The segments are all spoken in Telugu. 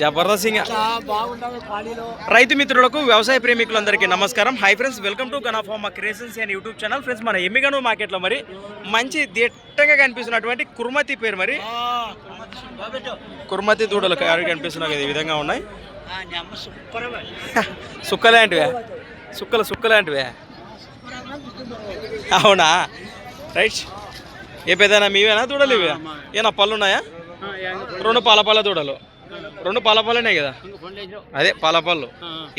జబర్దస్త్ సింగ్. రైతు మిత్రులకు వ్యవసాయ ప్రేమికులందరికీ నమస్కారం. హై ఫ్రెండ్స్, వెల్కమ్ టు గనాఫార్మా creations and YouTube channel. Friends, మన ఎమ్మిగనూరు మార్కెట్లో మరి మంచి దిట్టంగా కనిపిస్తున్నటువంటి కుర్మతి పేరు మరి కుర్మతి దూడలు కనిపిస్తున్నాయి కదా, ఈ విధంగా ఉన్నాయి. సుక్కలాంటివే, సుక్కలాంటివే. అవునా, రైట్. ఏ పెద్దనా మీవేనా దూడలు? ఇవే ఏనా పళ్ళు ఉన్నాయా? రెండు పాలపల్ల దూడలు, రెండు పాలపల్లనే కదా, అదే పాలపళ్ళు.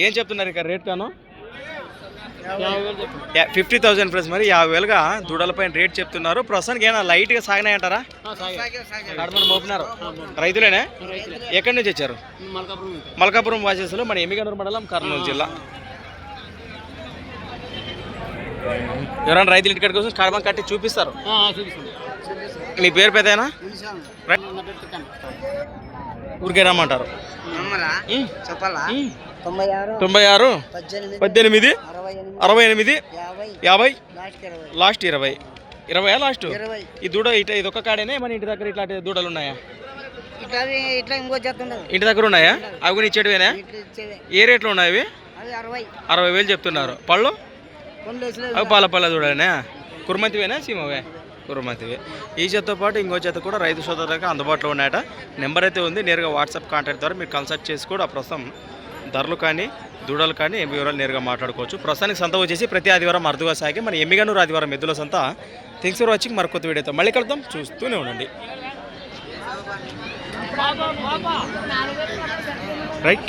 ఏం చెప్తున్నారు ఇక్కడ రేట్ కాను? 50,000 ఫ్రెండ్స్. మరి 50,000గా దూడలపైన రేట్ చెప్తున్నారు. ప్రస్తుతానికి ఏమైనా లైట్గా సాగినాయంటారా? కడమని మోపినారు. రైతులేనే? ఎక్కడి నుంచి వచ్చారు? మల్కాపురం వాసేసులు, మన ఎమ్మిగనూరు మండలం, కర్నూలు జిల్లా. ఎవరైనా రైతులు ఇంటికాడికి కోసం కడమ కట్టి చూపిస్తారు. మీ పేరు పెద్దనా? ఊరికే రమ్మంటారు. 96 18 68 50 లాస్ట్ 20 లాస్ట్. ఈ దూడ ఇది ఒక్క కాడేనే? మన ఇంటి దగ్గర ఇట్లాంటి దూడలు ఉన్నాయా? ఇంటి దగ్గర ఉన్నాయా? అవి కూడా ఇచ్చేటివేనా? ఏ రేట్లో ఉన్నాయి అవి? 60,000 చెప్తున్నారు. పళ్ళు అవి పాలపల్ల దూడనే? కుర్మతివేనా సీమవే? కుర్మతివే. ఈ చేతతో పాటు ఇంకో చేత కూడా రైతు సోదరులకు అందుబాటులో ఉన్నాయట. నెంబర్ అయితే ఉంది. నేరుగా వాట్సాప్ కాంటాక్ట్ ద్వారా మీరు కన్సల్ట్ చేసి కూడా ప్రస్తుతం ధరలు కానీ దూడలు కానీ వివరాలు నేరుగా మాట్లాడుకోవచ్చు. ప్రస్తుతానికి సంత వచ్చేసి ప్రతి ఆదివారం అరుదుగా సాగి మన ఎమ్మిగనూరు ఆదివారం ఎద్దుల సంత. Thanks for watching. మరి కొత్త వీడియోతో మళ్ళీ కలుద్దాం. చూస్తూనే ఉండండి. రైట్.